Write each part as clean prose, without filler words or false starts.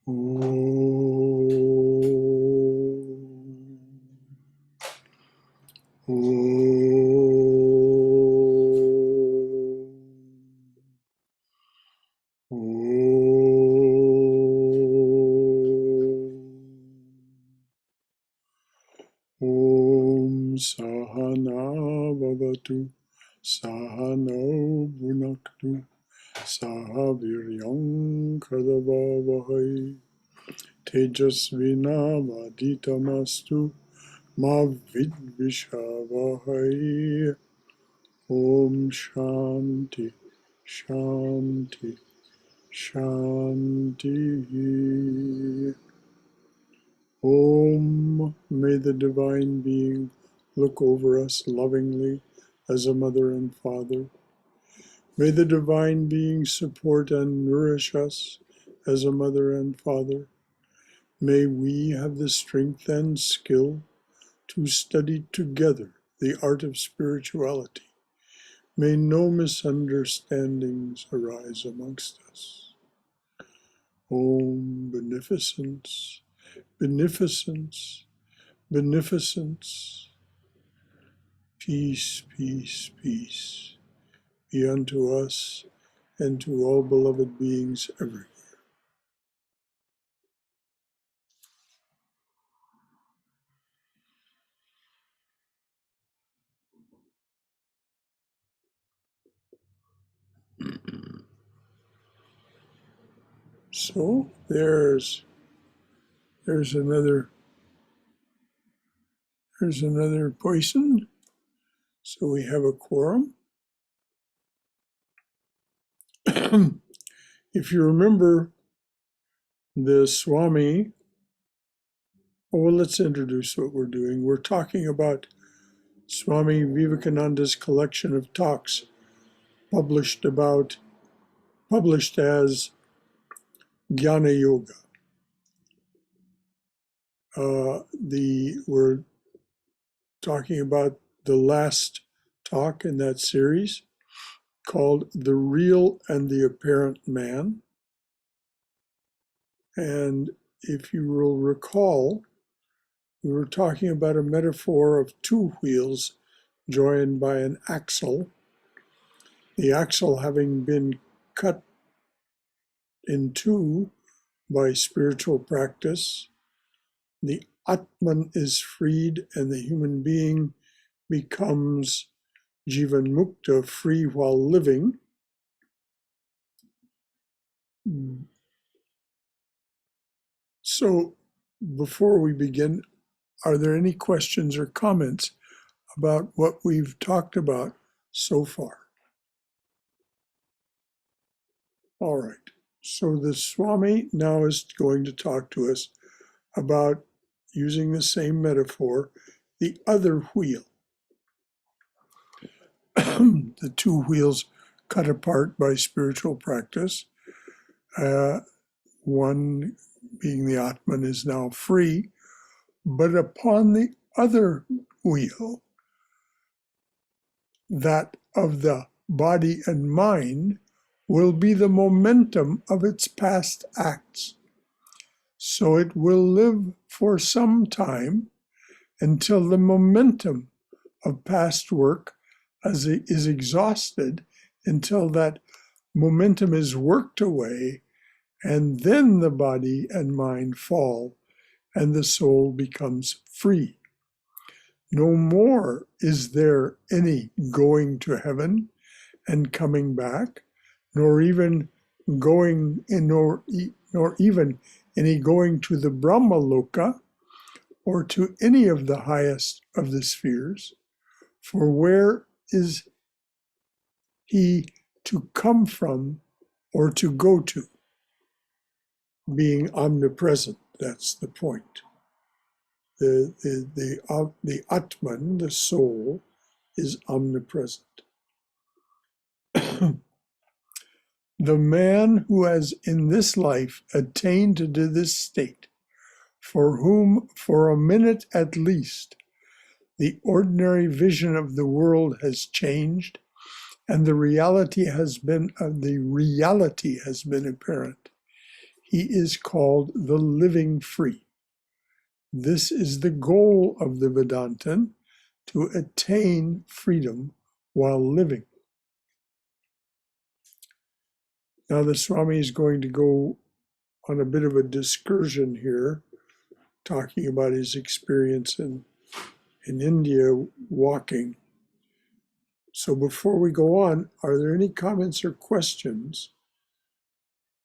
Om Sahana Bhavatu Sahano Bhunaktu Sahaviryam Kadavavahai Tejasvinavaditamastu Ma Vidvishavahai. Om Shanti Shanti Shanti. Om, may the Divine Being look over us lovingly as a mother and father. May the Divine Being support and nourish us as a mother and father. May we have the strength and skill to study together the art of spirituality. May no misunderstandings arise amongst us. Om, beneficence, beneficence, beneficence. Peace, peace, peace be unto us and to all beloved beings everywhere. So there's another person. So we have a quorum. If you remember the Swami, well, let's introduce what we're doing. We're talking about Swami Vivekananda's collection of talks published as Jnana Yoga. We're talking about the last talk in that series called The Real and the Apparent Man. And if you will recall, we were talking about a metaphor of two wheels joined by an axle, the axle having been cut in two by spiritual practice. The Atman is freed and the human being becomes Jivan Mukta, free while living. So before we begin, are there any questions or comments about what we've talked about so far? All right. So the Swami now is going to talk to us about, using the same metaphor, the other wheel. The two wheels cut apart by spiritual practice. One being the Atman is now free, but upon the other wheel, that of the body and mind, will be the momentum of its past acts. So it will live for some time until the momentum of past work is exhausted, until that momentum is worked away, and then the body and mind fall, and the soul becomes free. No more is there any going to heaven and coming back, nor even any going to the Brahma Loka, or to any of the highest of the spheres. For where is he to come from or to go to? Being omnipresent, that's the point. The Atman, the soul, is omnipresent. The man who has in this life attained to this state, for whom for a minute at least the ordinary vision of the world has changed, and the reality has been apparent, he is called the living free. This is the goal of the Vedantin, to attain freedom while living. Now the Swami is going to go on a bit of a discursion here, talking about his experience in India walking. So before we go on, are there any comments or questions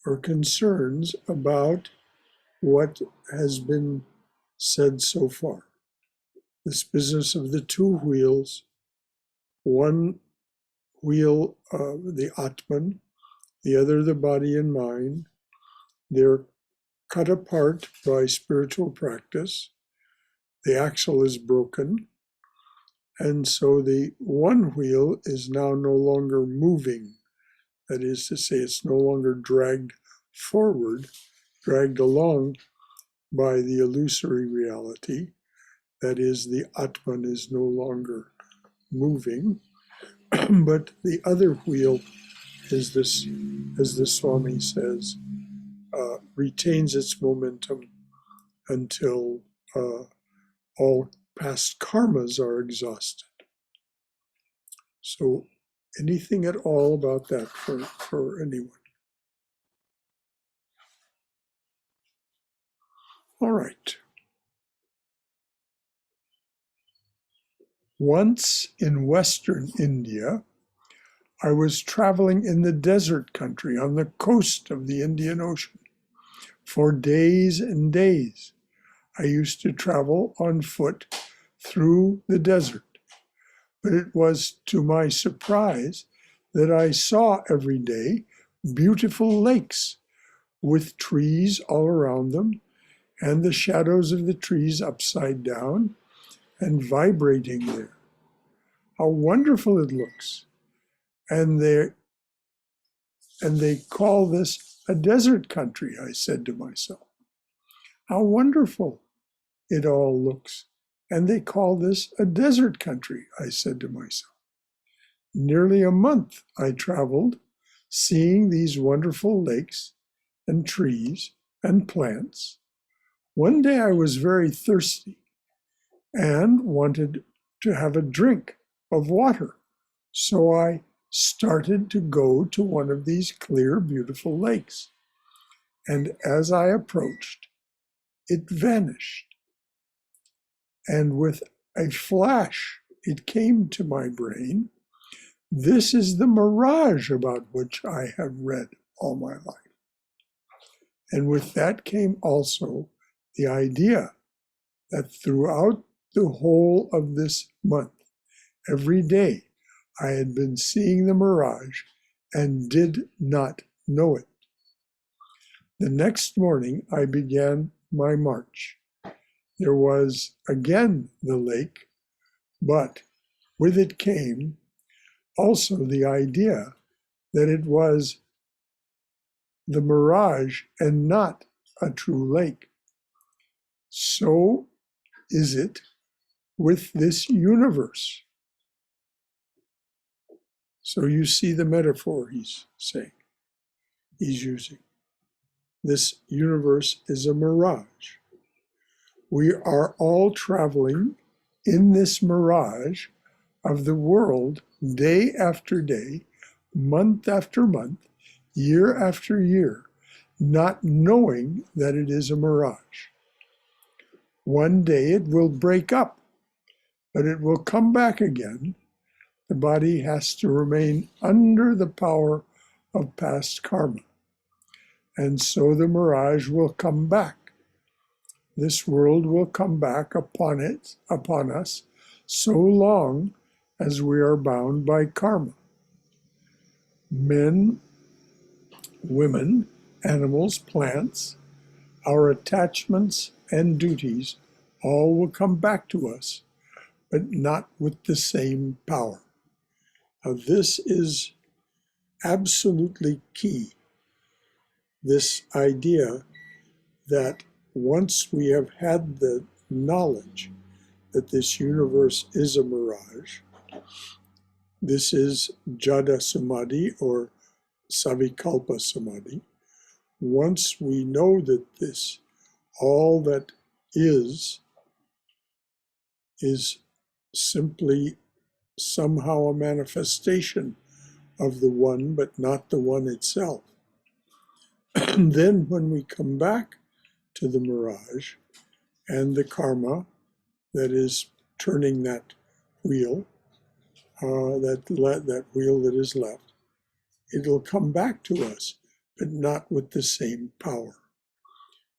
or concerns about what has been said so far? This business of the two wheels, one wheel, the Atman, the other the body and mind, they're cut apart by spiritual practice. The axle is broken, and so the one wheel is now no longer moving. That is to say, it's no longer dragged forward, dragged along by the illusory reality. That is, the Atman is no longer moving, but the other wheel is this, as the Swami says, retains its momentum until all past karmas are exhausted. So anything at all about that for anyone? All right. Once in Western India, I was traveling in the desert country on the coast of the Indian Ocean for days and days. I used to travel on foot through the desert, but it was to my surprise that I saw every day beautiful lakes with trees all around them and the shadows of the trees upside down and vibrating there. How wonderful it looks. And they call this a desert country, I said to myself. How wonderful it all looks. And they call this a desert country, I said to myself. Nearly a month I traveled, seeing these wonderful lakes and trees and plants. One day I was very thirsty and wanted to have a drink of water. So I started to go to one of these clear, beautiful lakes. And as I approached, it vanished. And with a flash, it came to my brain, this is the mirage about which I have read all my life. And with that came also the idea that throughout the whole of this month, every day, I had been seeing the mirage and did not know it. The next morning, I began my march. There was again the lake, but with it came also the idea that it was the mirage and not a true lake. So is it with this universe. So you see the metaphor he's saying, he's using. This universe is a mirage. We are all traveling in this mirage of the world day after day, month after month, year after year, not knowing that it is a mirage. One day it will break up, but it will come back again. The body has to remain under the power of past karma. And so the mirage will come back. This world will come back upon us, so long as we are bound by karma. Men, women, animals, plants, our attachments and duties all will come back to us, but not with the same power. Now, this is absolutely key, this idea that once we have had the knowledge that this universe is a mirage, this is Jada Samadhi or Savikalpa Samadhi, once we know that this, all that is simply somehow a manifestation of the one, but not the one itself. And then when we come back to the mirage and the karma that is turning that wheel, that wheel that is left, it'll come back to us, but not with the same power.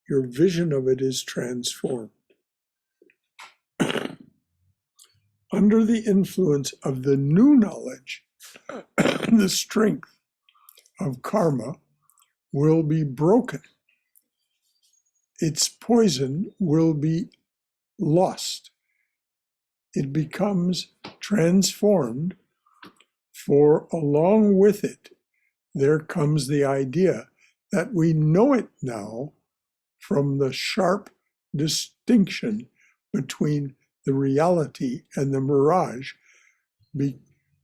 Your vision of it is transformed. Under the influence of the new knowledge, the strength of karma will be broken. Its poison will be lost. It becomes transformed, for along with it, there comes the idea that we know it now from the sharp distinction between the reality and the mirage. We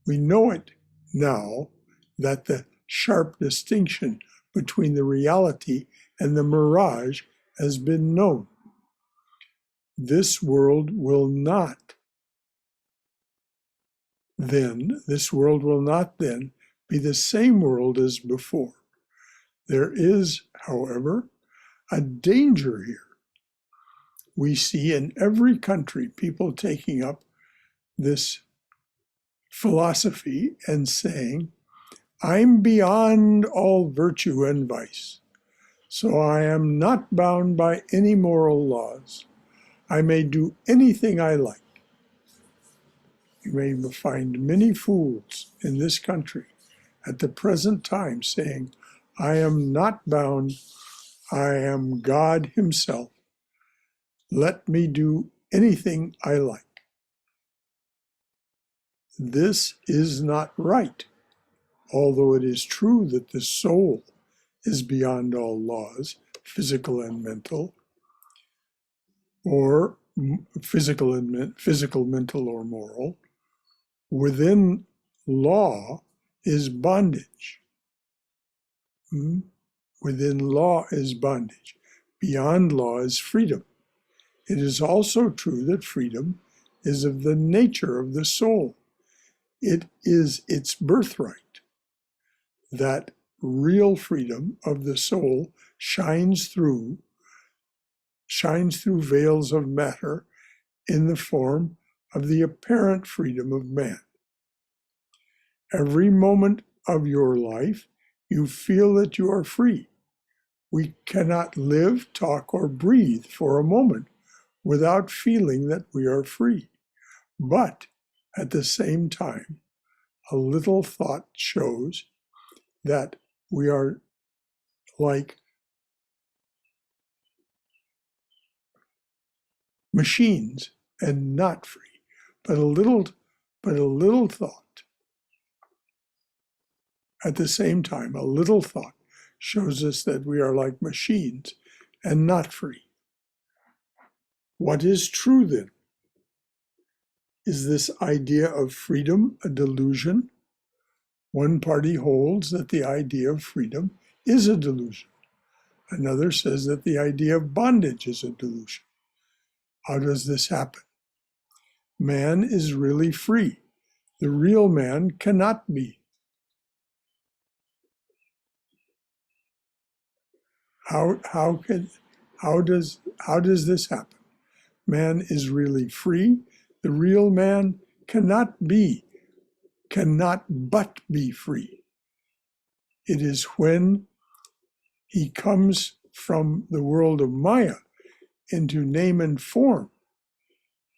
know it now that the sharp distinction between the reality and the mirage has been known. This world will not then be the same world as before. There is, however, a danger here. We see in every country people taking up this philosophy and saying, I'm beyond all virtue and vice, so I am not bound by any moral laws. I may do anything I like. You may find many fools in this country at the present time saying, I am not bound, I am God Himself. Let me do anything I like. This is not right, although it is true that the soul is beyond all laws, physical and mental, or physical, mental, or moral. Within law is bondage. Within law is bondage. Beyond law is freedom. It is also true that freedom is of the nature of the soul. It is its birthright. That real freedom of the soul shines through veils of matter in the form of the apparent freedom of man. Every moment of your life, you feel that you are free. We cannot live, talk, or breathe for a moment without feeling that we are free. But at the same time, a little thought shows that we are like machines and not free. But a little thought. At the same time, a little thought shows us that we are like machines and not free. What is true then? Is this idea of freedom a delusion? One party holds that the idea of freedom is a delusion. Another says that the idea of bondage is a delusion. How does this happen? Man is really free. The real man cannot be. How does this happen? Man is really free. The real man cannot but be free. It is when he comes from the world of Maya into name and form.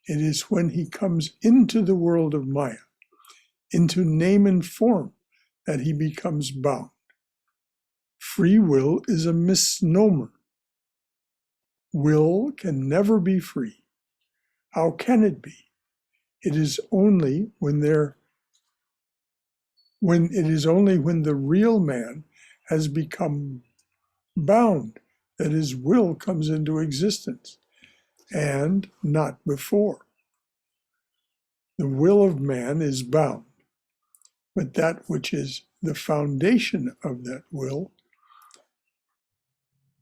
It is when he comes into the world of Maya, into name and form, that he becomes bound. Free will is a misnomer. Will can never be free. How can it be? It is only when the real man has become bound that his will comes into existence, and not before. The will of man is bound, but that which is the foundation of that will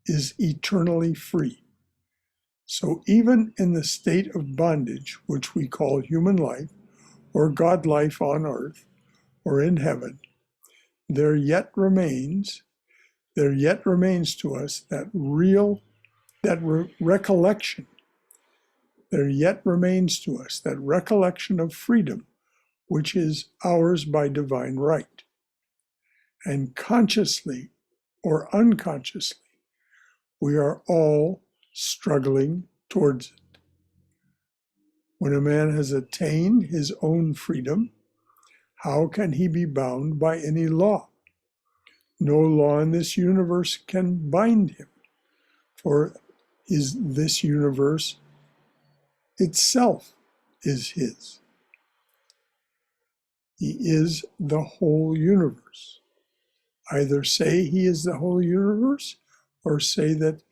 is eternally free. So even in the state of bondage, which we call human life, or God life on earth, or in heaven, there yet remains to us that recollection. There yet remains to us that recollection of freedom, which is ours by divine right. And consciously or unconsciously, we are all struggling towards it. When a man has attained his own freedom, how can he be bound by any law? No law in this universe can bind him, for this universe itself is his. He is the whole universe. Either say he is the whole universe, or say that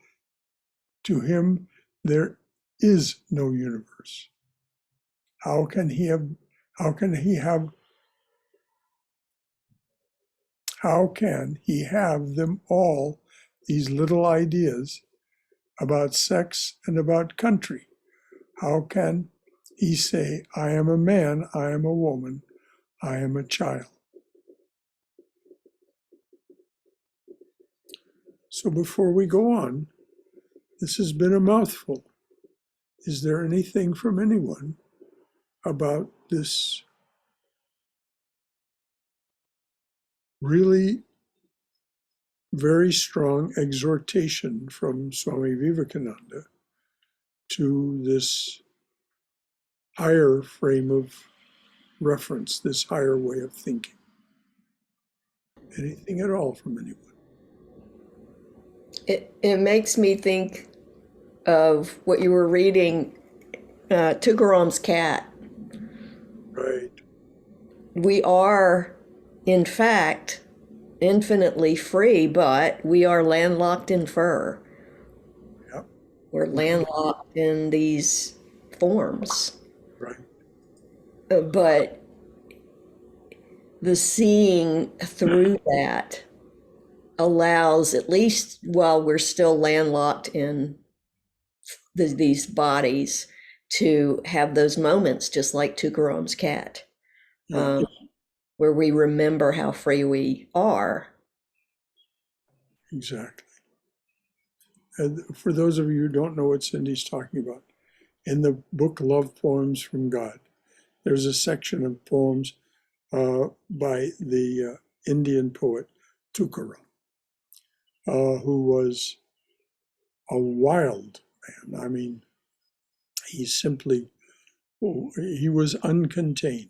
to him there is no universe. How can he have them all, these little ideas about sex and about country? How can he say, I am a man, I am a woman, I am a child? So before we go on, this has been a mouthful. Is there anything from anyone about this really very strong exhortation from Swami Vivekananda to this higher frame of reference, this higher way of thinking? Anything at all from anyone? It makes me think of what you were reading, Tukaram's cat. Right. We are, in fact, infinitely free, but we are landlocked in fur. Yep. We're landlocked in these forms. Right. But the seeing through that allows, at least while we're still landlocked in these bodies, to have those moments, just like Tukaram's cat, Yeah. where we remember how free we are. Exactly. And for those of you who don't know what Cindy's talking about, in the book Love Poems from God, there's a section of poems by the Indian poet Tukaram, who was a wild man. I mean, he was uncontained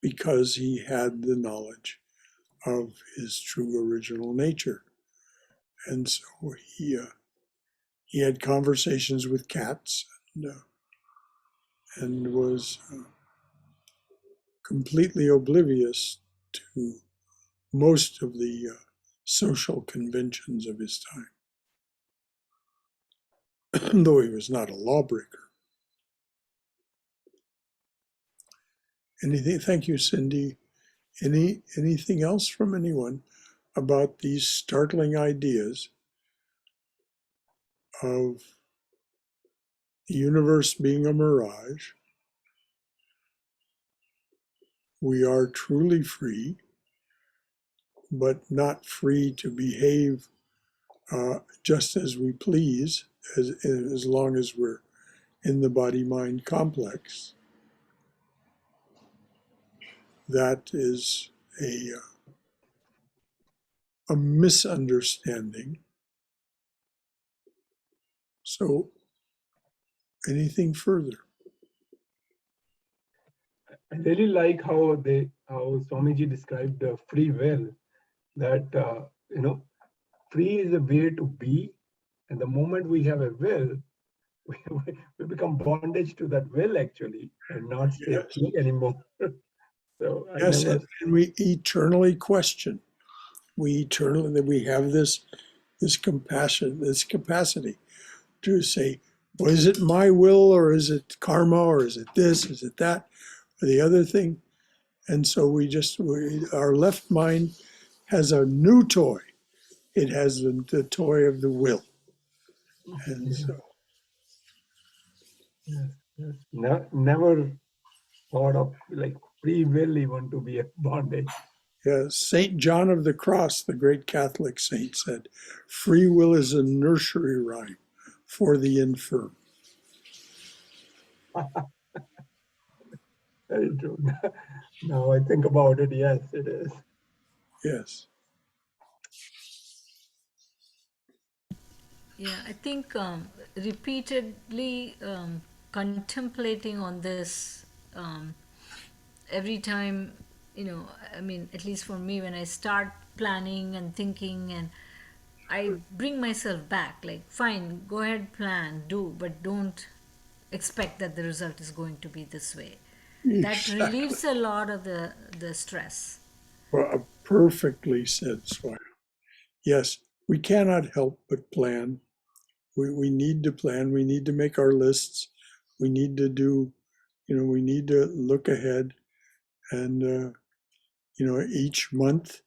because he had the knowledge of his true original nature. And so he had conversations with cats and was completely oblivious to most of the social conventions of his time, though he was not a lawbreaker. Anything? Thank you, Cindy. Anything else from anyone about these startling ideas of the universe being a mirage? We are truly free, but not free to behave just as we please, as long as we're in the body-mind complex. That is a misunderstanding. So, anything further? I really like how Swamiji described the free will, that free is a way to be, and the moment we have a will, we become bondage to that will actually, and not stay free anymore. So Yes, and we eternally question. We have this compassion, this capacity to say, well, is it my will, or is it karma, or is it this, is it that, or the other thing? And so our left mind has a new toy. It has the toy of the will. And so, Yes, yes. Never thought of like free will even to be a bondage. yes, St. John of the Cross, the great Catholic saint, said, free will is a nursery rhyme for the infirm. Very true. Now I think about it, yes, it is. Yes. Yeah, I think repeatedly contemplating on this every time, I mean, at least for me, when I start planning and thinking, and I bring myself back, like, fine, go ahead, plan, do, but don't expect that the result is going to be this way. That Exactly. relieves a lot of the stress. Well, perfectly said, Swami. Yes, we cannot help but plan. We need to plan. We need to make our lists. We need to do, we need to look ahead. And, each month,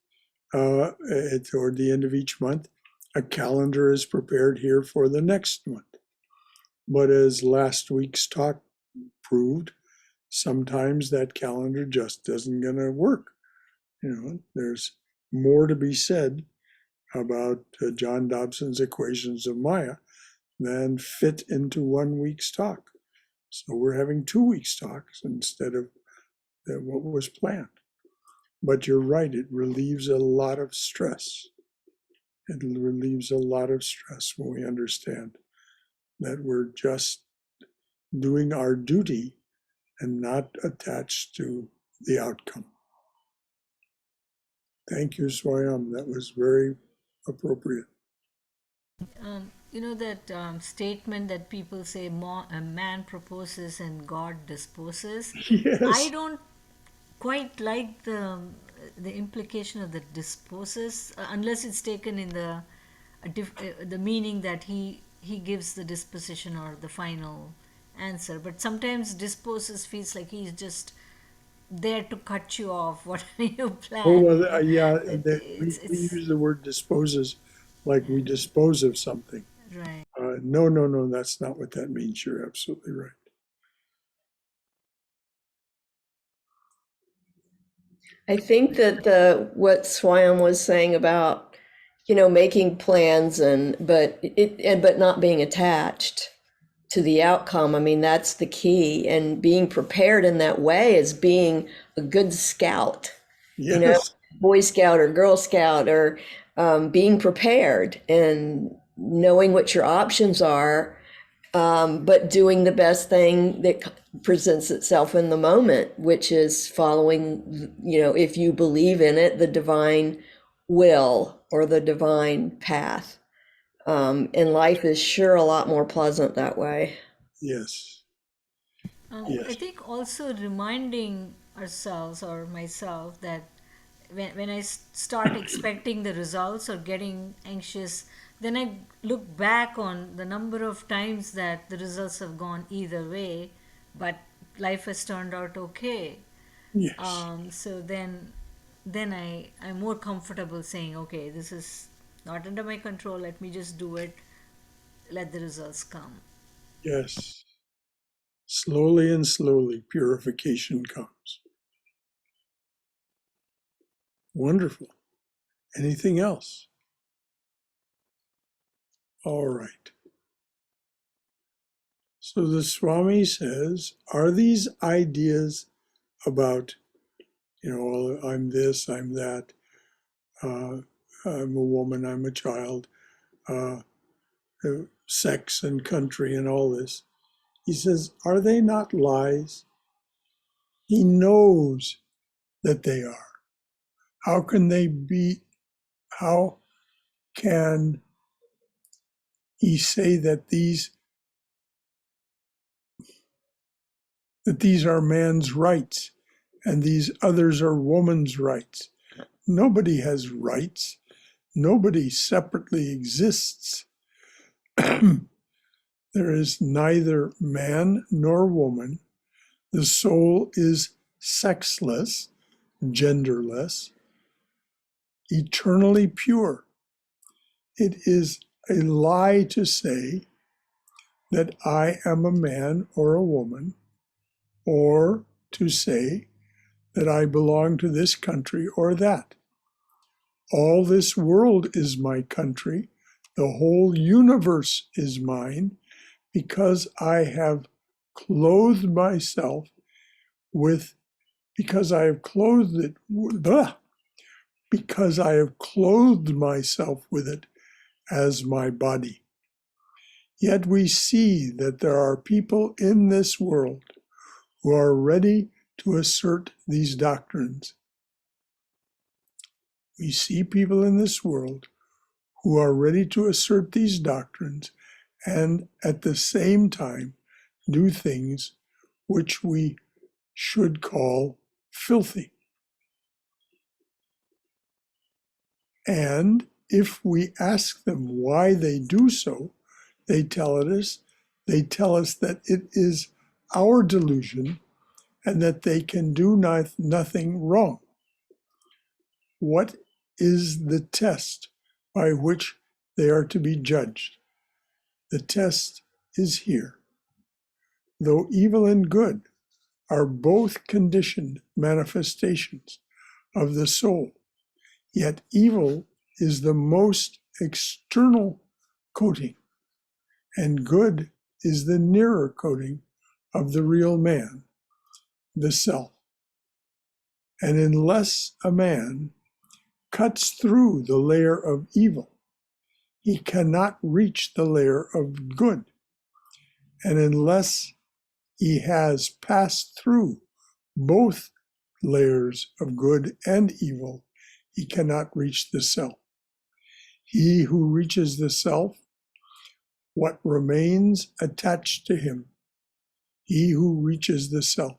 toward the end of each month, a calendar is prepared here for the next month. But as last week's talk proved, sometimes that calendar just isn't going to work. There's more to be said about John Dobson's equations of Maya than fit into 1 week's talk. So we're having 2 weeks' talks instead of what was planned. But you're right, it relieves a lot of stress. It relieves a lot of stress when we understand that we're just doing our duty and not attached to the outcome. Thank you, Swayam. That was very appropriate. That statement that people say, a man proposes and God disposes. I Yes. don't quite like the implication of the disposes, unless it's taken in the meaning that he gives the disposition or the final answer. But sometimes disposes feels like he's just there to cut you off whatever you Oh, plan. well, yeah, we It's use the word disposes like we dispose of something. right. No, no, no, that's not what that means. You're absolutely right. I think that the what Swayam was saying about, making plans but not being attached to the outcome. I mean, that's the key. And being prepared in that way is being a good scout, you know, Yes, Boy Scout or Girl Scout, or being prepared and knowing what your options are, but doing the best thing that presents itself in the moment, which is following, if you believe in it, the divine will or the divine path. And life is sure a lot more pleasant that way. yes, I yes, think also reminding ourselves or myself that when I start expecting the results or getting anxious, then I look back on the number of times that the results have gone either way, but life has turned out okay. yes, So then I'm more comfortable saying, okay, this is not under my control. Let me just do it. Let the results come. yes. Slowly and slowly, purification comes. Wonderful. Anything else? All right. So the Swami says, are these ideas about, I'm this, I'm that, uh, I'm a woman, I'm a child, uh, sex and country and all this? He says, are they not lies? He knows that they are. How can they be? How can he say that these are man's rights and these others are woman's rights? Nobody has rights. Nobody separately exists. There is neither man nor woman. The soul is sexless, genderless, eternally pure. It is a lie to say that I am a man or a woman, or to say that I belong to this country or that. All this world is my country. The whole universe is mine because I have clothed myself with, because I have clothed it, because I have clothed myself with it as my body. Yet we see that there are people in this world who are ready to assert these doctrines. We see people in this world who are ready to assert these doctrines and at the same time do things which we should call filthy. And if we ask them why they do so, they tell us that it is our delusion and that they can do nothing wrong. What is the test by which they are to be judged? The test is here. Though evil and good are both conditioned manifestations of the soul, yet evil is the most external coating, and good is the nearer coating of the real man, the self. And unless a man cuts through the layer of evil, he cannot reach the layer of good. And unless he has passed through both layers of good and evil, he cannot reach the self. He who reaches the self, what remains attached to him? He who reaches the self,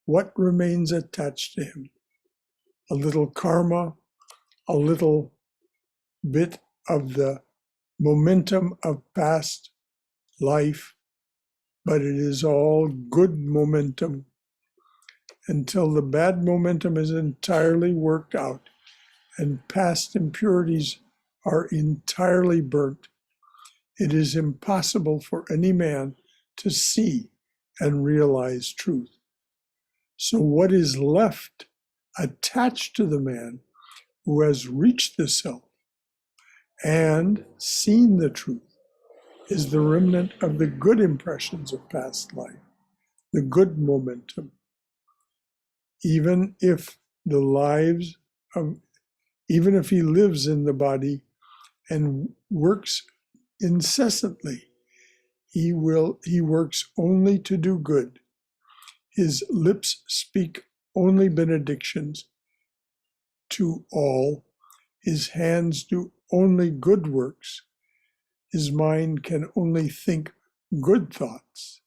what remains attached to him? A little karma, a little bit of the momentum of past life, but it is all good momentum until the bad momentum is entirely worked out and past impurities are entirely burnt. It is impossible for any man to see and realize truth. So what is left attached to the man who has reached the self and seen the truth is the remnant of the good impressions of past life, the good momentum. Even if he lives in the body and works incessantly, he works only to do good. His lips speak only benedictions to all. His hands do only good works. His mind can only think good thoughts.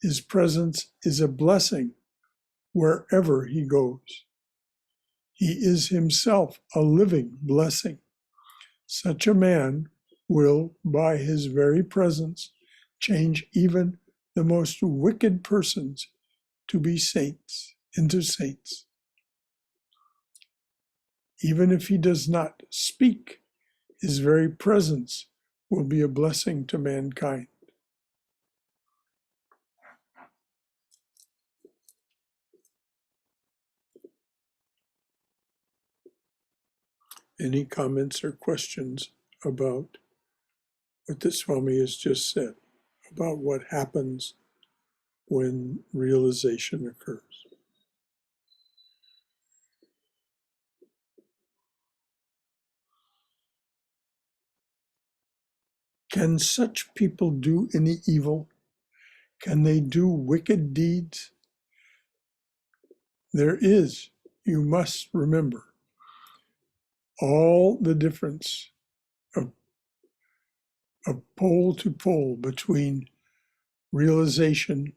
His presence is a blessing wherever he goes. He is himself a living blessing. Such a man will, by his very presence, change even the most wicked persons to be saints, into saints. Even if he does not speak, his very presence will be a blessing to mankind. Any comments or questions about what the Swami has just said, about what happens when realization occurs? Can such people do any evil? Can they do wicked deeds? There is, you must remember, all the difference of pole to pole between realization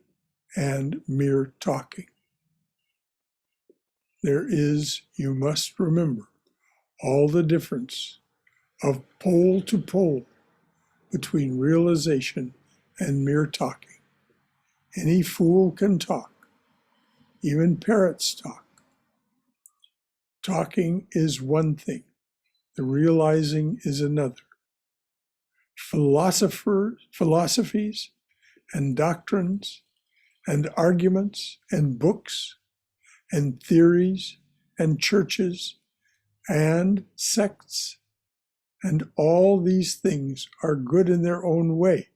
and mere talking. There is, you must remember, all the difference of pole to pole between realization and mere talking. Any fool can talk. Even parrots talk. Talking is one thing. The realizing is another. Philosophies and doctrines and arguments and books and theories and churches and sects, and all these things are good in their own way.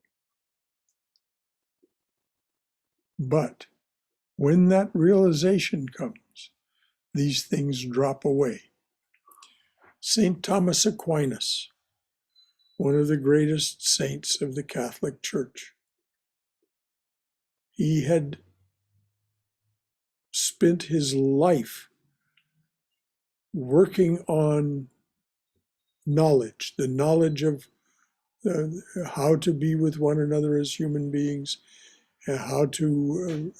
But when that realization comes, these things drop away. St. Thomas Aquinas, one of the greatest saints of the Catholic Church, he had spent his life working on knowledge, the knowledge of how to be with one another as human beings, and how to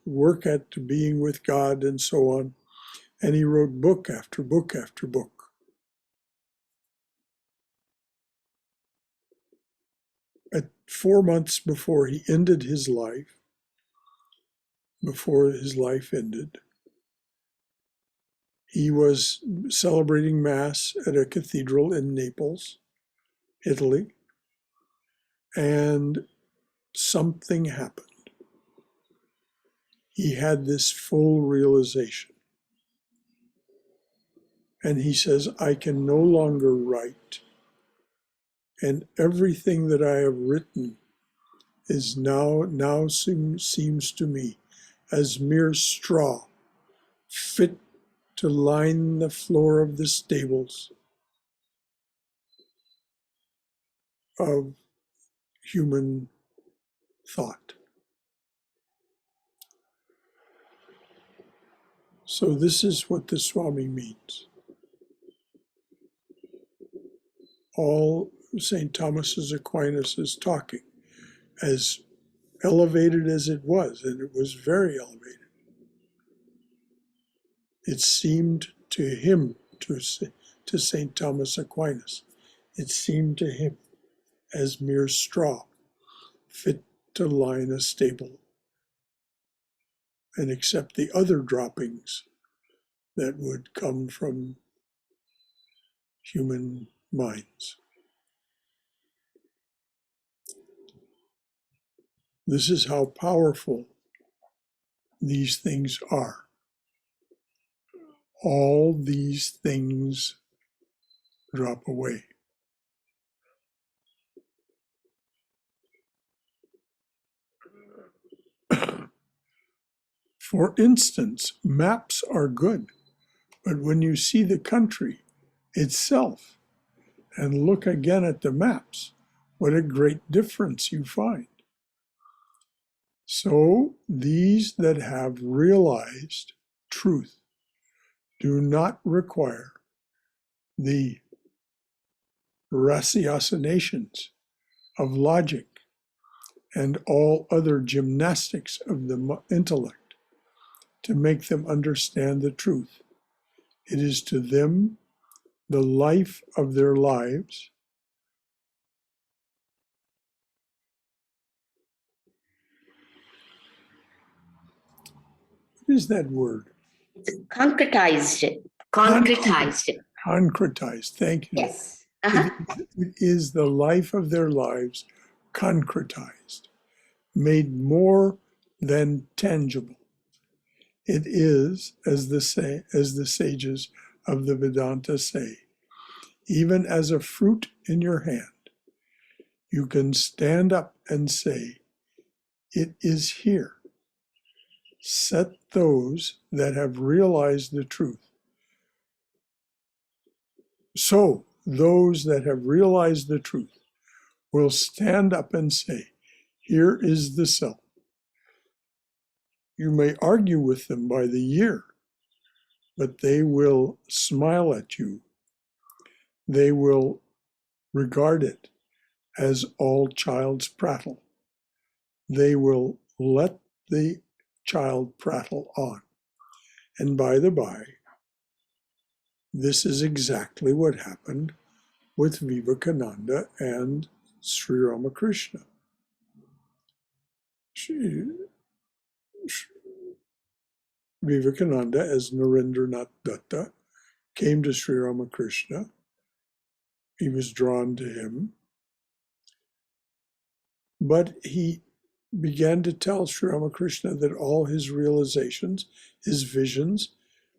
work at being with God, and so on. And he wrote book after book after book. At 4 months before he ended his life, before his life ended, he was celebrating Mass at a cathedral in Naples, Italy, and something happened. He had this full realization. And he says, I can no longer write. And everything that I have written is now seems to me as mere straw, fit to line the floor of the stables of human thought. So this is what the Swami means. All St. Thomas Aquinas is talking, as elevated as it was, and it was very elevated. It seemed to him, to St. Thomas Aquinas, it seemed to him as mere straw, fit to line a stable and accept the other droppings that would come from human minds. This is how powerful these things are. All these things drop away. For instance, maps are good, but when you see the country itself and look again at the maps, what a great difference you find. So these that have realized truth do not require the ratiocinations of logic and all other gymnastics of the intellect to make them understand the truth. It is to them the life of their lives. What is that word? Concretized. Concretized, thank you. Yes. Uh-huh. It is the life of their lives concretized, made more than tangible. It is, as the sages of the Vedanta say, even as a fruit in your hand, you can stand up and say, it is here. Set those that have realized the truth. So those that have realized the truth will stand up and say, here is the self. You may argue with them by the year, but they will smile at you. They will regard it as all child's prattle. They will let the child prattle on. And by the by, this is exactly what happened with Vivekananda and Sri Ramakrishna. Vivekananda, as Narendranath Datta, came to Sri Ramakrishna. He was drawn to him. But he began to tell Sri Ramakrishna that all his realizations, his visions,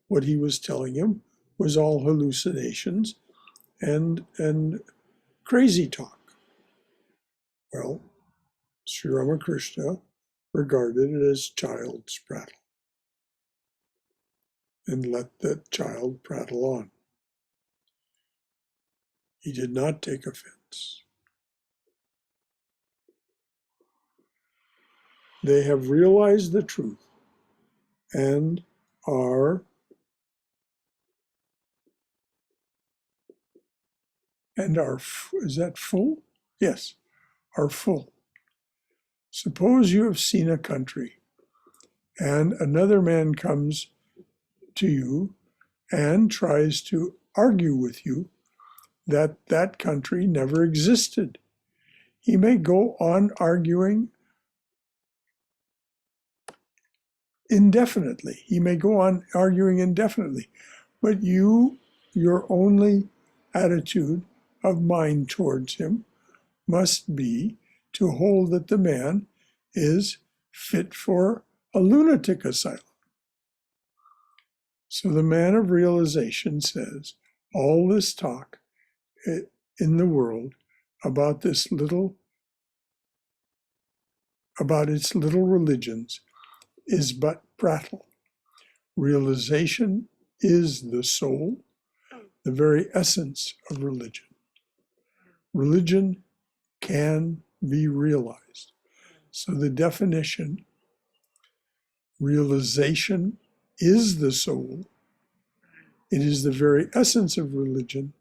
what he was telling him was all hallucinations and crazy talk. Well, Sri Ramakrishna regarded it as child's prattle and let that child prattle on. He did not take offense. They have realized the truth and are is that full? Yes, are full. Suppose you have seen a country and another man comes to you and tries to argue with you that that country never existed. He may go on arguing indefinitely. He may go on arguing indefinitely, but your only attitude of mind towards him must be to hold that the man is fit for a lunatic asylum. So the man of realization says, all this talk in the world about its little religions is but prattle. Realization is the soul, the very essence of religion. Religion can be realized. So the definition, realization is the soul. It is the very essence of religion,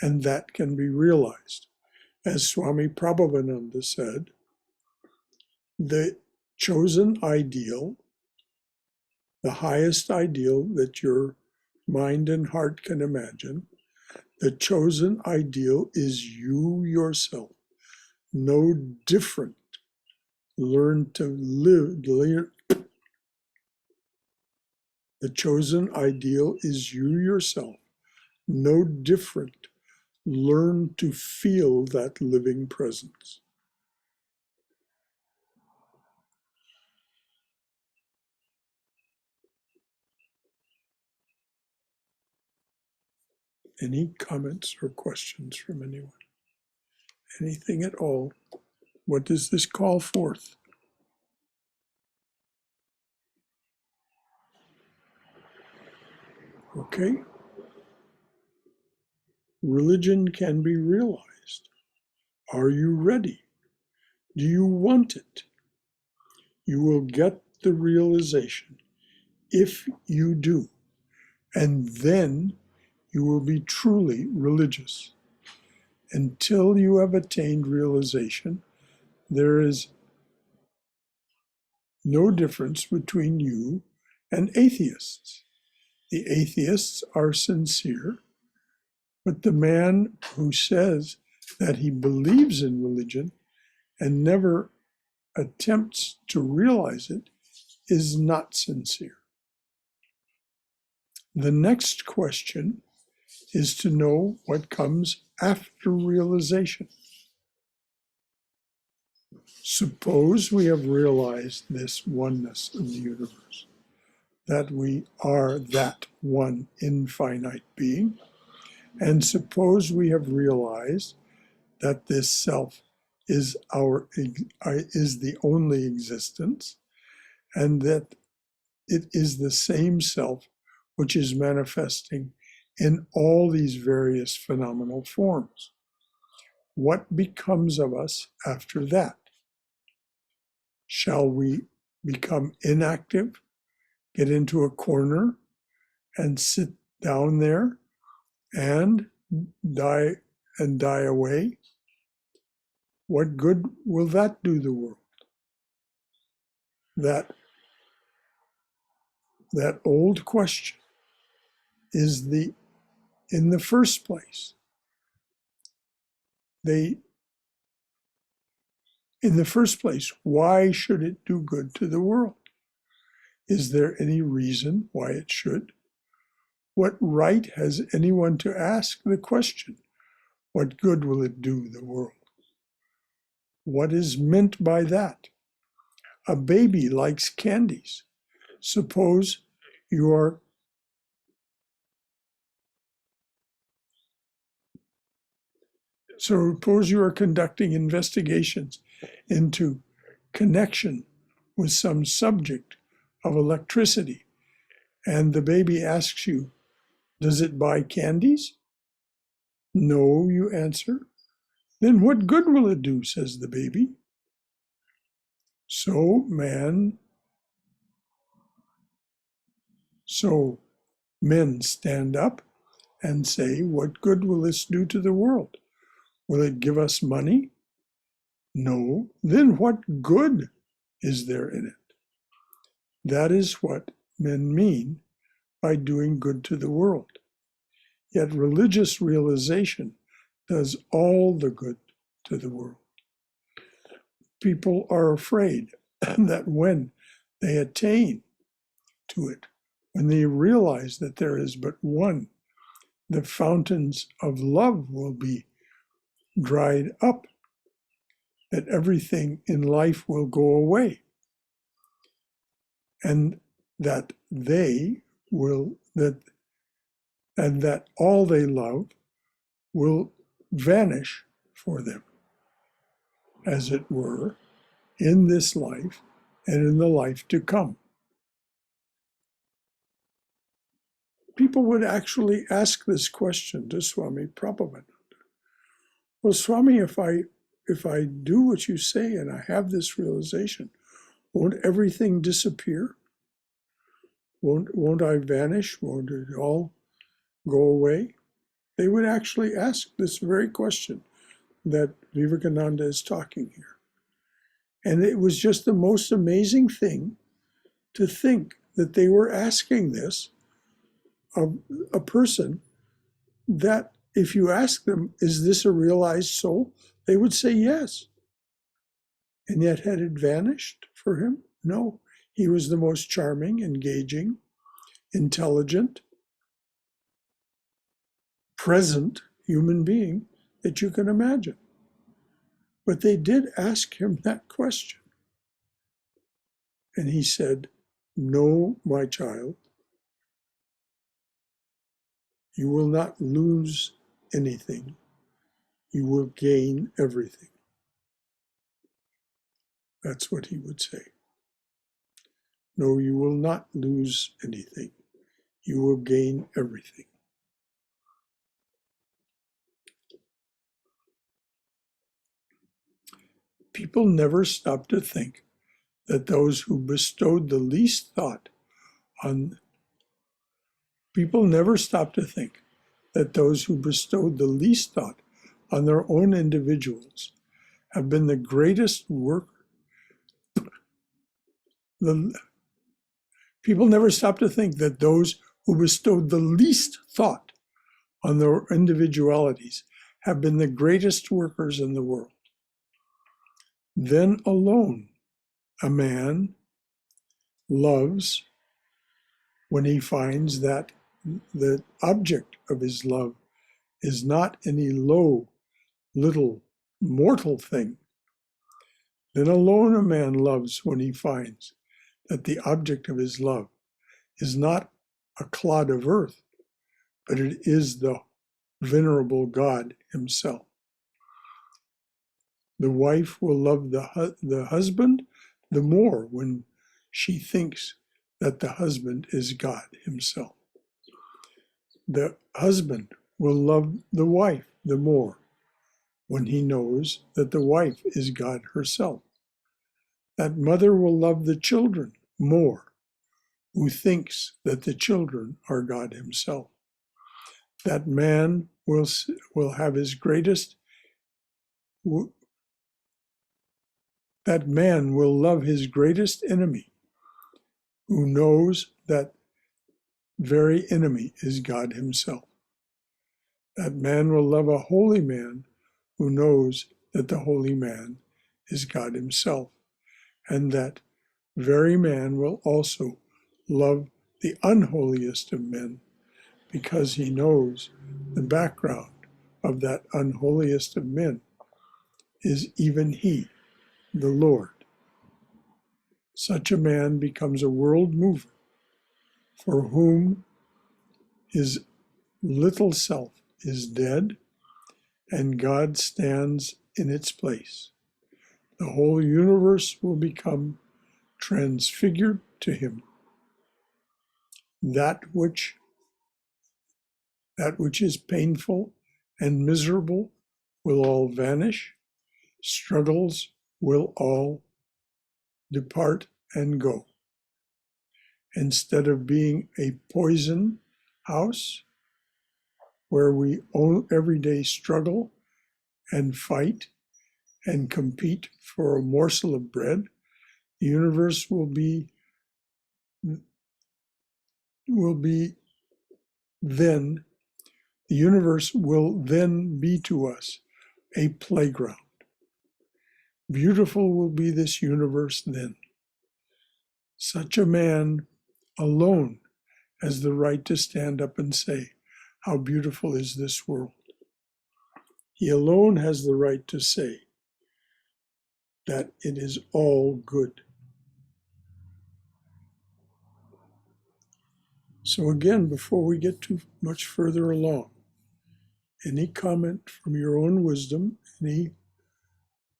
and that can be realized. As Swami Prabhavananda said, the chosen ideal, the highest ideal that your mind and heart can imagine, the chosen ideal is you yourself, no different. Learn to live. The chosen ideal is you yourself, no different. Learn to feel that living presence. Any comments or questions from anyone? Anything at all? What does this call forth? Okay. Religion can be realized. Are you ready? Do you want it? You will get the realization if you do, and then you will be truly religious. Until you have attained realization, there is no difference between you and atheists. The atheists are sincere, but the man who says that he believes in religion and never attempts to realize it is not sincere. The next question is to know what comes after realization. Suppose we have realized this oneness of the universe, that we are that one infinite being, and suppose we have realized that this self is the only existence, and that it is the same self which is manifesting in all these various phenomenal forms. What becomes of us after that? Shall we become inactive, get into a corner, and sit down there and die away? What good will that do the world? That old question is in the first place. In the first place, why should it do good to the world? Is there any reason why it should? What right has anyone to ask the question, what good will it do the world? What is meant by that? A baby likes candies. Suppose you are conducting investigations into connection with some subject of electricity, and the baby asks you, does it buy candies? No, you answer. Then what good will it do, says the baby. So men stand up and say, what good will this do to the world? Will it give us money? No. Then what good is there in it? That is what men mean by doing good to the world. Yet religious realization does all the good to the world. People are afraid that when they attain to it, when they realize that there is but one, the fountains of love will be dried up, that everything in life will go away, and that all they love will vanish for them, as it were, in this life and in the life to come. People would actually ask this question to Swami Prabhupada. Well, Swami, if I do what you say and I have this realization, won't everything disappear? Won't I vanish? Won't it all go away? They would actually ask this very question that Vivekananda is talking here. And it was just the most amazing thing to think that they were asking this of a person that if you ask them, is this a realized soul? They would say yes. And yet had it vanished for him? No. He was the most charming, engaging, intelligent, present human being that you can imagine. But they did ask him that question. And he said, no, my child, you will not lose anything. You will gain everything. That's what he would say. No, you will not lose anything. You will gain everything. People never stop to think that those who bestowed the least thought on people never stop to think that those who bestowed the least thought on their own individuals have been the greatest work. People never stop to think that those who bestowed the least thought on their individualities have been the greatest workers in the world. Then alone a man loves when he finds that the object of his love is not any low, little, mortal thing. Then alone a man loves when he finds that the object of his love is not a clod of earth, but it is the venerable God himself. The wife will love the husband the more when she thinks that the husband is God himself. The husband will love the wife the more when he knows that the wife is God herself. That mother will love the children more who thinks that the children are God himself. That man will have his greatest that man will love his greatest enemy who knows that very enemy is God himself. That man will love a holy man who knows that the holy man is God himself. And that very man will also love the unholiest of men because he knows the background of that unholiest of men is even he, the Lord. Such a man becomes a world mover for whom his little self is dead and God stands in its place. The whole universe will become transfigured to him. That which is painful and miserable will all vanish. Struggles will all depart and go. Instead of being a poison house where we every day struggle and fight and compete for a morsel of bread, the universe will be then the universe will then be to us a playground. Beautiful will be this universe then. Such a man alone has the right to stand up and say, how beautiful is this world. He alone has the right to say that it is all good. So again, before we get too much further along, any comment from your own wisdom, any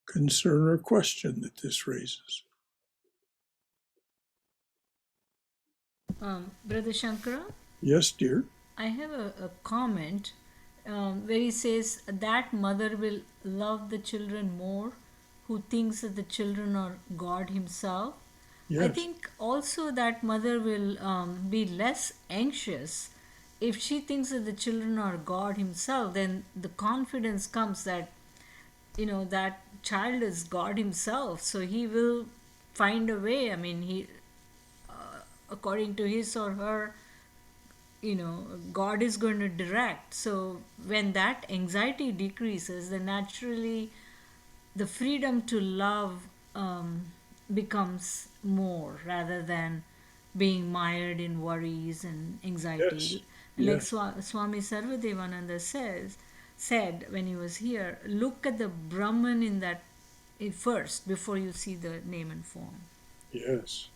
concern or question that this raises? Brother Shankara, Yes, dear. I have a comment where he says that mother will love the children more who thinks that the children are God Himself. I Yes. think also that mother will be less anxious if she thinks that the children are God Himself. Then the confidence comes that that child is God Himself, so He will find a way. I mean, He according to his or her, God is going to direct. So when that anxiety decreases, then naturally the freedom to love becomes more rather than being mired in worries and Yes. anxiety. Like Yes. Swami Sarvadevananda said when he was here, look at the Brahman in that first before you see the name and form. Yes.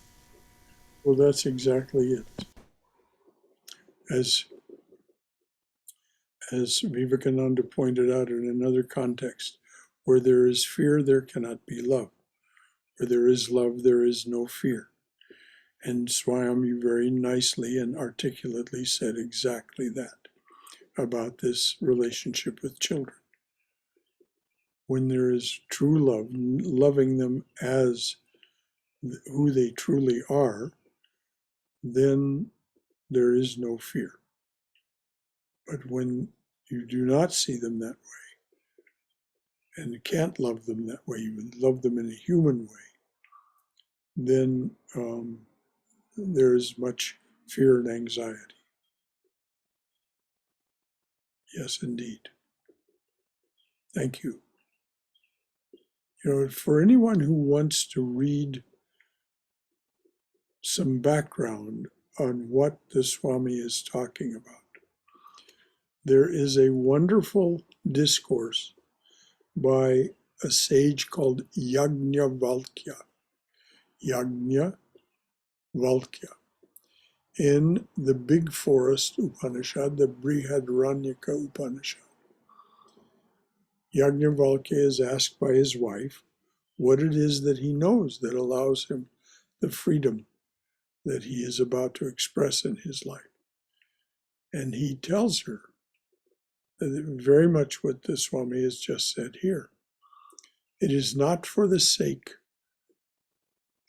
Well, that's exactly it. As Vivekananda pointed out in another context, where there is fear, there cannot be love. Where there is love, there is no fear. And Swami very nicely and articulately said exactly that about this relationship with children. When there is true love, loving them as who they truly are, then there is no fear. But when you do not see them that way, and you can't love them that way, you love them in a human way, then there is much fear and anxiety. Yes, indeed. Thank you. For anyone who wants to read some background on what the Swami is talking about, there is a wonderful discourse by a sage called Yajnavalkya. Yajnavalkya in the Big Forest Upanishad, the Brihadaranyaka Upanishad. Yajnavalkya is asked by his wife what it is that he knows that allows him the freedom that he is about to express in his life. And he tells her that very much what the Swami has just said here. It is not for the sake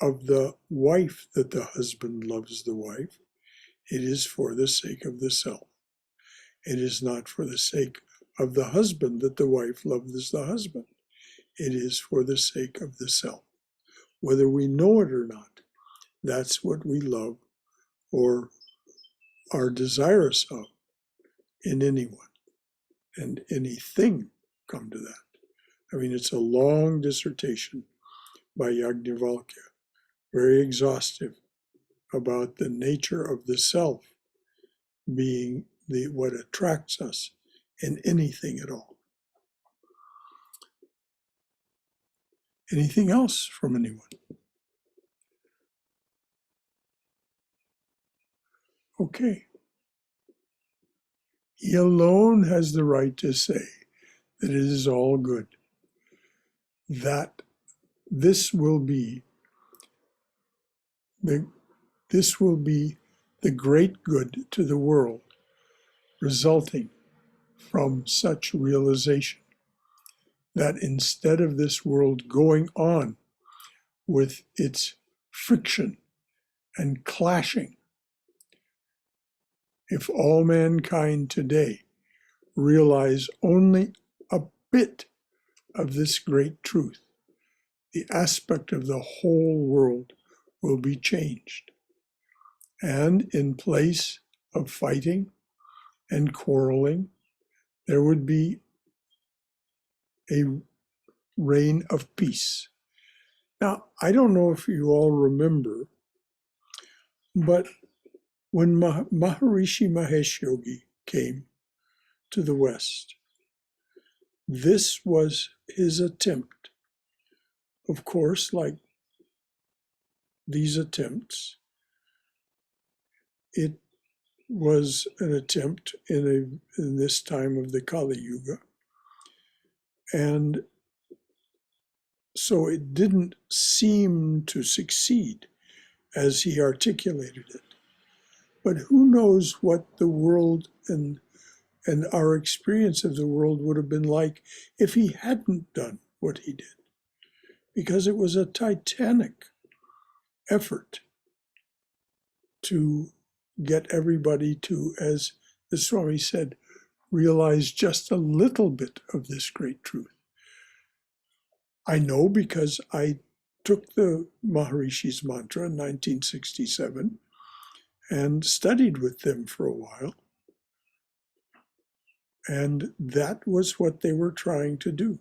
of the wife that the husband loves the wife. It is for the sake of the self. It is not for the sake of the husband that the wife loves the husband. It is for the sake of the self. Whether we know it or not, that's what we love or are desirous of in anyone and anything come to that. I mean, it's a long dissertation by Yajnavalkya, very exhaustive about the nature of the self being what attracts us in anything at all. Anything else from anyone? Okay. He alone has the right to say that it is all good, that this will be the great good to the world resulting from such realization, that instead of this world going on with its friction and clashing, if all mankind today realize only a bit of this great truth, the aspect of the whole world will be changed. And in place of fighting and quarreling, there would be a reign of peace. Now, I don't know if you all remember, but when Maharishi Mahesh Yogi came to the West, this was his attempt. Of course, like these attempts, it was an attempt in this time of the Kali Yuga. And so it didn't seem to succeed as he articulated it. But who knows what the world and our experience of the world would have been like if he hadn't done what he did. Because it was a titanic effort to get everybody to, as the Swami said, realize just a little bit of this great truth. I know because I took the Maharishi's mantra in 1967 and studied with them for a while. And that was what they were trying to do,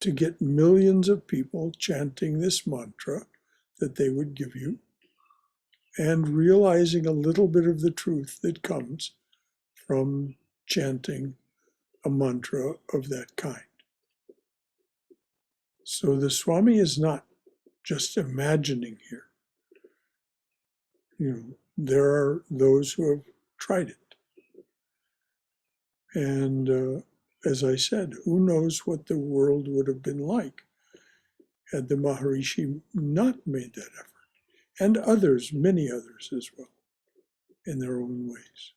to get millions of people chanting this mantra that they would give you and realizing a little bit of the truth that comes from chanting a mantra of that kind. So the Swami is not just imagining here. There are those who have tried it. And as I said, who knows what the world would have been like had the Maharishi not made that effort. And others, many others as well, in their own ways.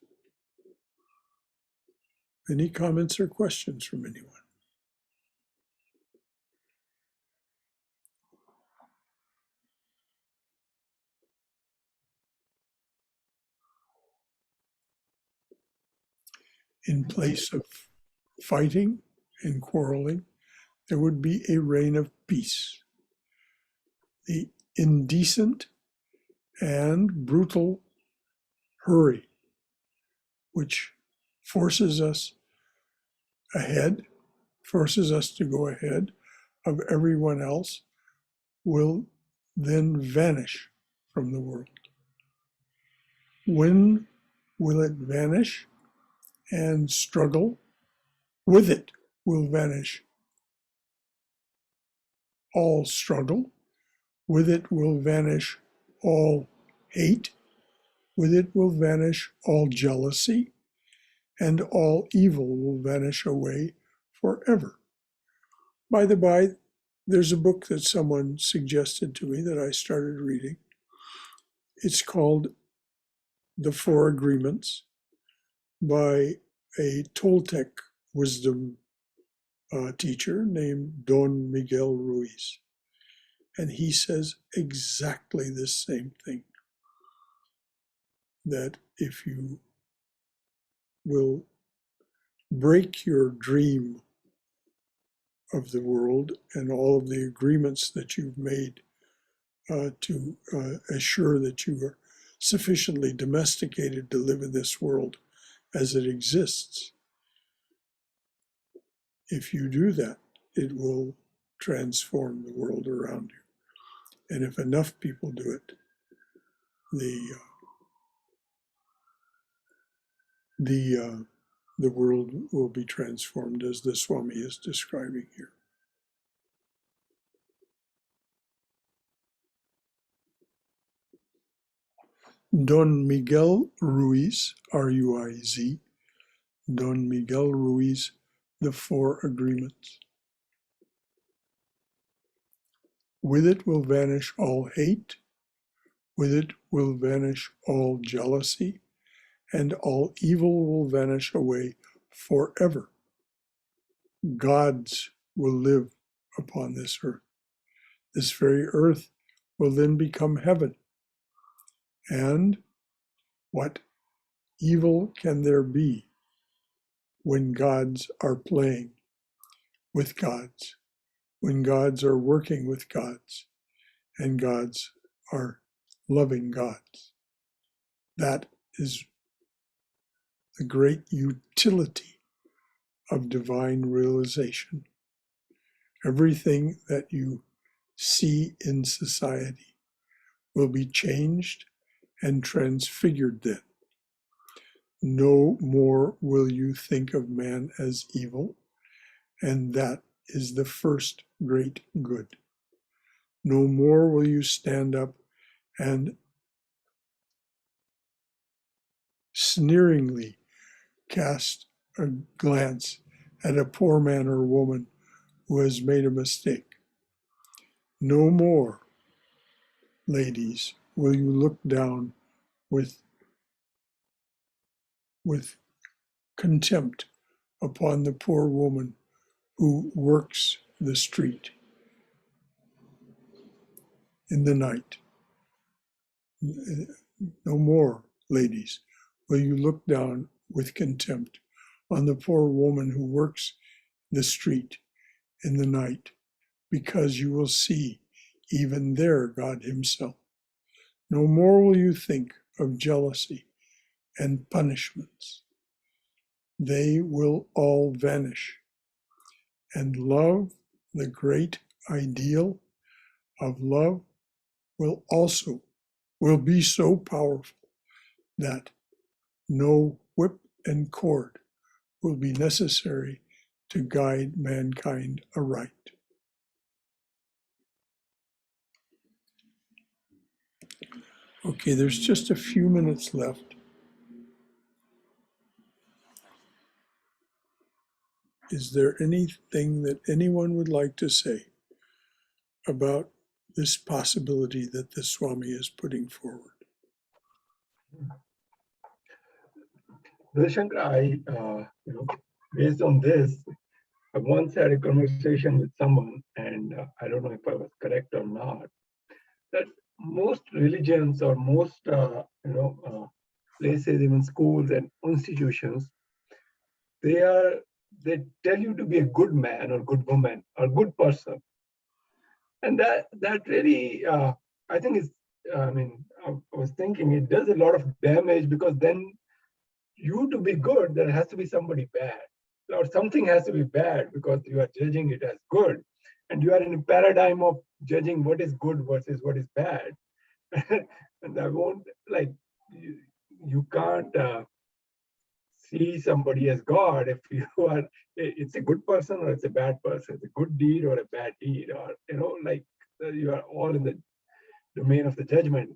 Any comments or questions from anyone? In place of fighting and quarreling, there would be a reign of peace. The indecent and brutal hurry, which forces us to go ahead of everyone else, will then vanish from the world. When will it vanish? And struggle with it will vanish. All struggle, with it will vanish all hate, with it will vanish all jealousy, and all evil will vanish away forever. By the by, there's a book that someone suggested to me that I started reading. It's called The Four Agreements by a Toltec wisdom teacher named Don Miguel Ruiz. And he says exactly the same thing, that if you will break your dream of the world and all of the agreements that you've made to assure that you are sufficiently domesticated to live in this world as it exists, if you do that, it will transform the world around you. And if enough people do it, the world will be transformed as the Swami is describing here. Don Miguel Ruiz, R-U-I-Z, Don Miguel Ruiz, The Four Agreements. With it will vanish all hate, with it will vanish all jealousy, and all evil will vanish away forever. Gods will live upon this earth. This very earth will then become heaven. And what evil can there be when gods are playing with gods, when gods are working with gods, and gods are loving gods? That is the great utility of divine realization. Everything that you see in society will be changed and transfigured then. No more will you think of man as evil, and that is the first great good. No more will you stand up and sneeringly cast a glance at a poor man or woman who has made a mistake. No more, ladies, will you look down with contempt upon the poor woman who works the street in the night. No more, ladies, will you look down with contempt on the poor woman who works the street in the night, because you will see even there God Himself. No more will you think of jealousy and punishments. They will all vanish. And love, the great ideal of love, will be so powerful that no whip and cord will be necessary to guide mankind aright. Okay, there's just a few minutes left. Is there anything that anyone would like to say about this possibility that the Swami is putting forward? Shankara, based on this, I once had a conversation with someone, and I don't know if I was correct or not, that most religions or most, places, even schools and institutions, they tell you to be a good man or good woman or good person. And that really, I think is, I was thinking it does a lot of damage, because then you to be good, there has to be somebody bad, or something has to be bad, because you are judging it as good. And you are in a paradigm of judging what is good versus what is bad. And I won't, you can't see somebody as God if you are, it's a good person or it's a bad person, it's a good deed or a bad deed, or, you are all in the domain of the judgment,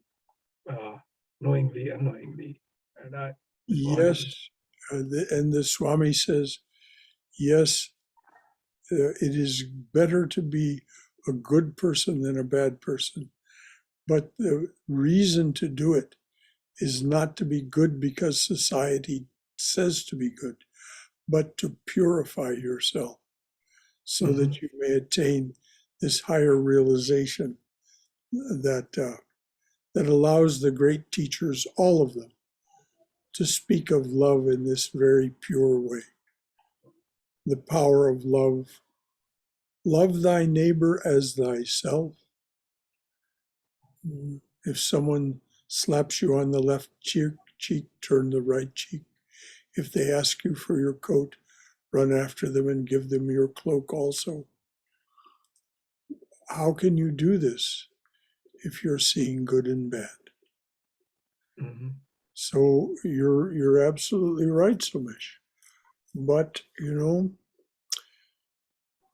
knowingly, unknowingly. And yes, and the Swami says, yes, it is better to be a good person than a bad person. But the reason to do it is not to be good because society says to be good, but to purify yourself so that you may attain this higher realization that allows the great teachers, all of them, to speak of love in this very pure way. The power of love. Love thy neighbor as thyself. If someone slaps you on the left cheek, turn the right cheek. If they ask you for your coat, run after them and give them your cloak also. How can you do this if you're seeing good and bad? So you're absolutely right, Somesh. But,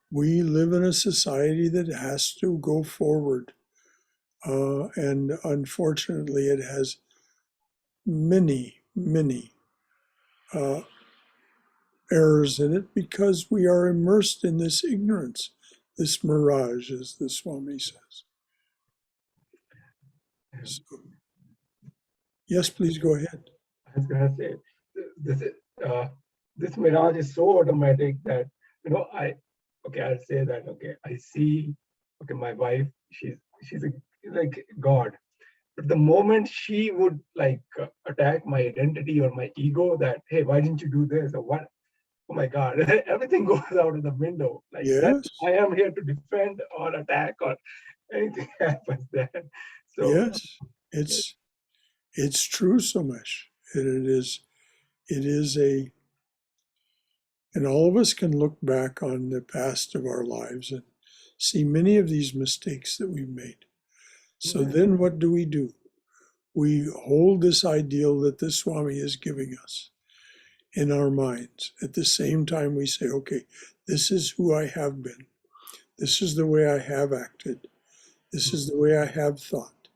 we live in a society that has to go forward. And unfortunately, it has many uh, errors in it because we are immersed in this ignorance, this mirage, as the Swami says. So, yes, please go ahead. I was gonna say this is this mirage is so automatic that I'll say that I see my wife, she's like God. But the moment she would attack my identity or my ego, that hey, why didn't you do this or what? Oh my God, everything goes out of the window. Like that, Yes, I am here to defend or attack or anything happens then. So yes, it's true so much. It is and all of us can look back on the past of our lives and see many of these mistakes that we've made. So yeah, then what do? We hold this ideal that the Swami is giving us in our minds. At the same time, we say, okay, this is who I have been. This is the way I have acted. This is the way I have thought.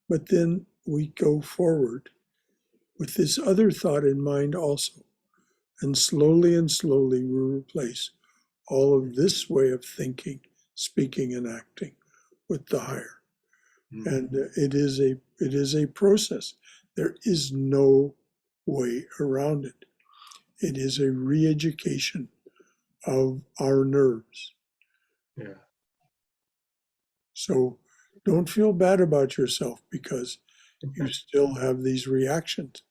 But then we go forward with this other thought in mind also. And slowly we replace all of this way of thinking, speaking, and acting with the higher. And it is a process. There is no way around it. It is a re-education of our nerves. yeah. So don't feel bad about yourself because you still have these reactions.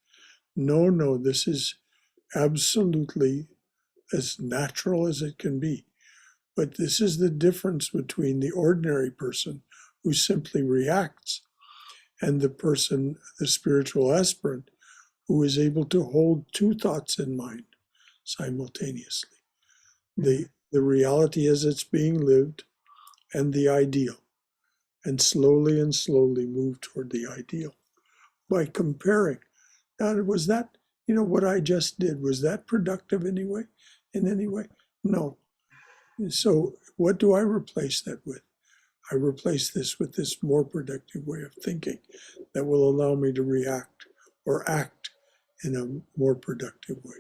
No, this is absolutely as natural as it can be. But this is the difference between the ordinary person who simply reacts and the person, the spiritual aspirant, who is able to hold two thoughts in mind simultaneously. The reality as it's being lived and the ideal, and slowly move toward the ideal by comparing. Now, was that, what I just did, was that productive anyway, in any way? No. So what do I replace that with? I replace this with this more productive way of thinking that will allow me to react or act in a more productive way.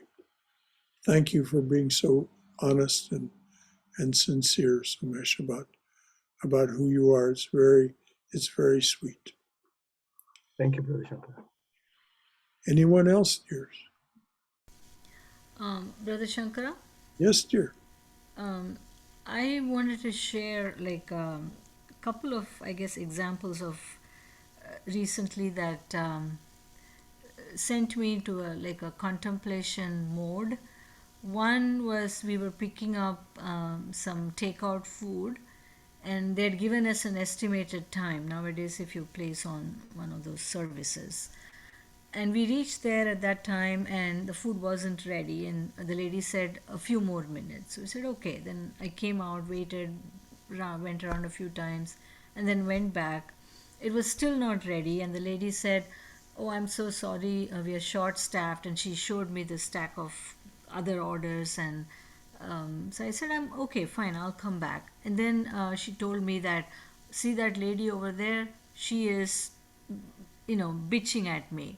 Thank you for being so honest and sincere, Sumesh, about who you are. It's very sweet. Thank you, Brother Shankara. Anyone else, dears? Brother Shankara, Yes, dear. I wanted to share a couple of, I guess, examples of recently that sent me into a contemplation mode. One was we were picking up some takeout food, and they'd given us an estimated time. Nowadays, if you place on one of those services, and we reached there at that time and the food wasn't ready, and the lady said a few more minutes. So we said okay. Then I came out, waited, went around a few times, and then went back. It was still not ready, and the lady said, oh, I'm so sorry, we are short staffed. And she showed me the stack of other orders, and so I said, I'm okay, fine, I'll come back. And then she told me that, see that lady over there, she is bitching at me.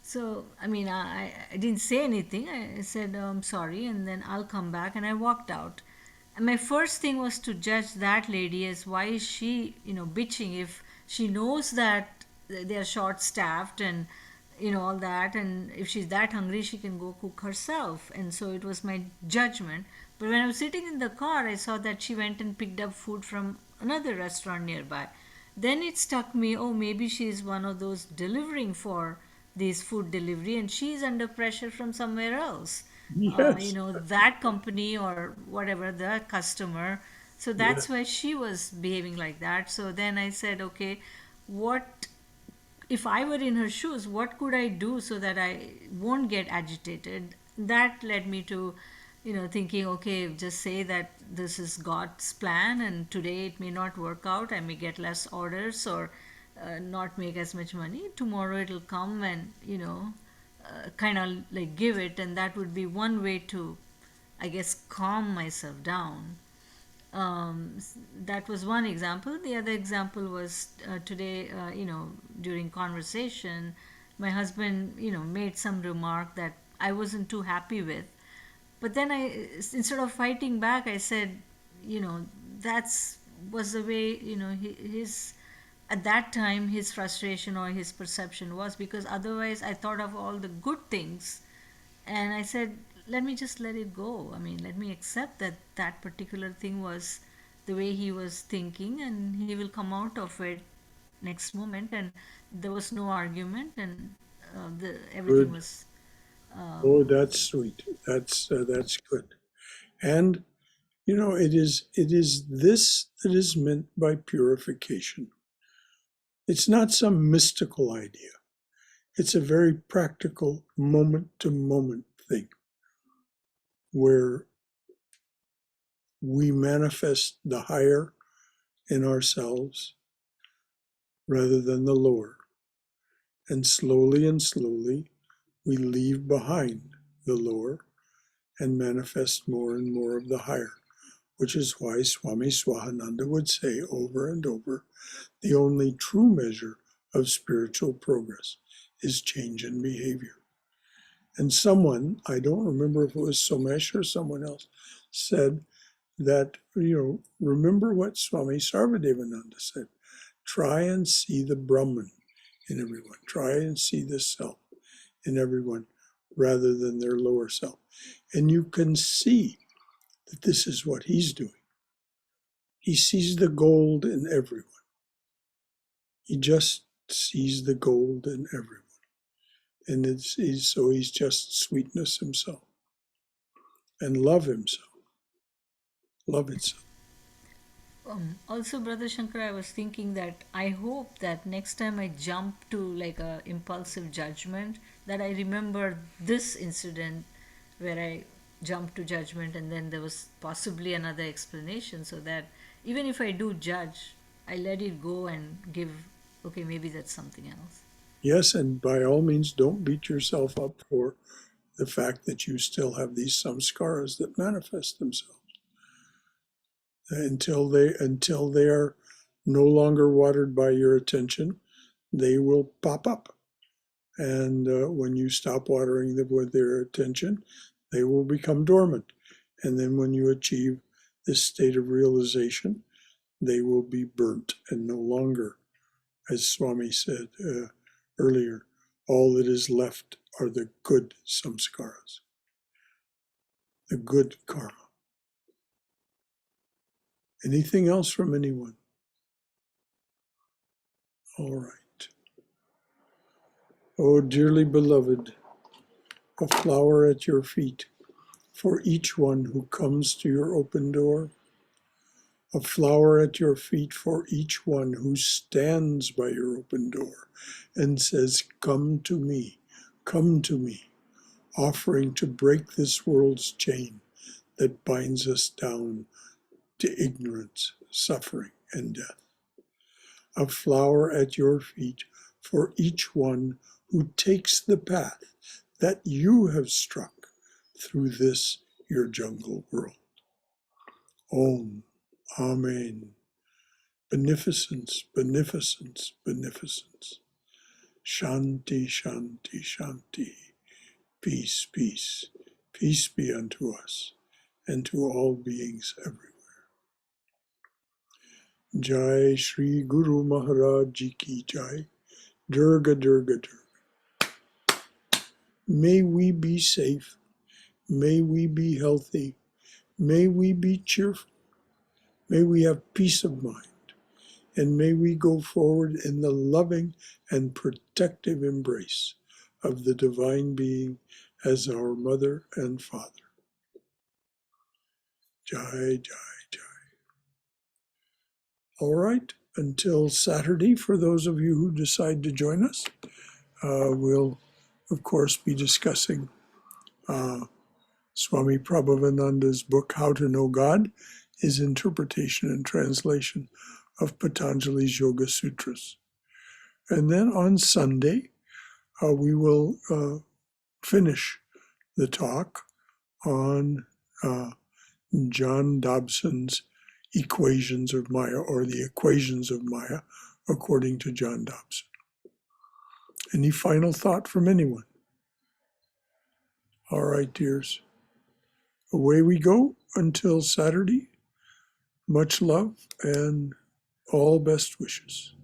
So, I mean, I didn't say anything. I said, I'm sorry, and then I'll come back. And I walked out. And my first thing was to judge that lady as why is she, bitching if she knows that they're short staffed and, all that. And if she's that hungry, she can go cook herself. And so it was my judgment. But when I was sitting in the car, I saw that she went and picked up food from another restaurant nearby. Then it struck me, oh, maybe she's one of those delivering for these food delivery and she's under pressure from somewhere else. Yes. That company or whatever, the customer. So Yes. that's why she was behaving like that. So then I said, okay, what if I were in her shoes, what could I do so that I won't get agitated? That led me to, thinking, okay, just say that this is God's plan and today it may not work out. I may get less orders or not make as much money. Tomorrow it'll come and, kind of like give it. And that would be one way to, I guess, calm myself down. That was one example. The other example was today, during conversation, my husband, made some remark that I wasn't too happy with. But then instead of fighting back, I said, you know, that's was the way, his at that time his frustration or his perception was, because otherwise I thought of all the good things, and I said, let me just let it go. I mean, let me accept that that particular thing was the way he was thinking, and he will come out of it next moment. And there was no argument, and everything Good. was. Oh, that's sweet. That's good. And it is this that is meant by purification. It's not some mystical idea. It's a very practical moment to moment thing where we manifest the higher in ourselves rather than the lower. And slowly, we leave behind the lower and manifest more and more of the higher, which is why Swami Swahananda would say over and over, the only true measure of spiritual progress is change in behavior. And someone, I don't remember if it was Somesh or someone else, said that, remember what Swami Sarvadevananda said. Try and see the Brahman in everyone. Try and see the self in everyone rather than their lower self. And you can see that this is what he's doing. He sees the gold in everyone. He just sees the gold in everyone. And so he's just sweetness himself and love himself. Love itself. Also, Brother Shankar, I was thinking that I hope that next time I jump to like a impulsive judgment, that I remember this incident where I jumped to judgment and then there was possibly another explanation, so that even if I do judge, I let it go and give, okay, maybe that's something else. Yes, and by all means, don't beat yourself up for the fact that you still have these samskaras that manifest themselves. Until they are no longer watered by your attention, they will pop up. And when you stop watering them with their attention, they will become dormant. And then when you achieve this state of realization, they will be burnt and no longer, as Swami said earlier, all that is left are the good samskaras, the good karma. Anything else from anyone? All right. Oh, dearly beloved, a flower at your feet for each one who comes to your open door, a flower at your feet for each one who stands by your open door and says, come to me, offering to break this world's chain that binds us down to ignorance, suffering, and death. A flower at your feet for each one who takes the path that you have struck through this your jungle world. Om, Amen. Beneficence, beneficence, beneficence. Shanti, Shanti, Shanti. Peace, peace. Peace be unto us and to all beings everywhere. Jai Shri Guru Maharaj Ji Ki Jai. Durga, Durga, Durga. May we be safe. May we be healthy. May we be cheerful. May we have peace of mind. And may we go forward in the loving and protective embrace of the Divine Being as our Mother and Father. Jai, Jai, Jai. All right, until Saturday, for those of you who decide to join us, we'll, of course, be discussing Swami Prabhavananda's book, How to Know God, his interpretation and translation of Patanjali's Yoga Sutras. And then on Sunday, we will finish the talk on John Dobson's equations of Maya, or the equations of Maya, according to John Dobson. Any final thought from anyone? All right, dears. Away we go until Saturday. Much love and all best wishes.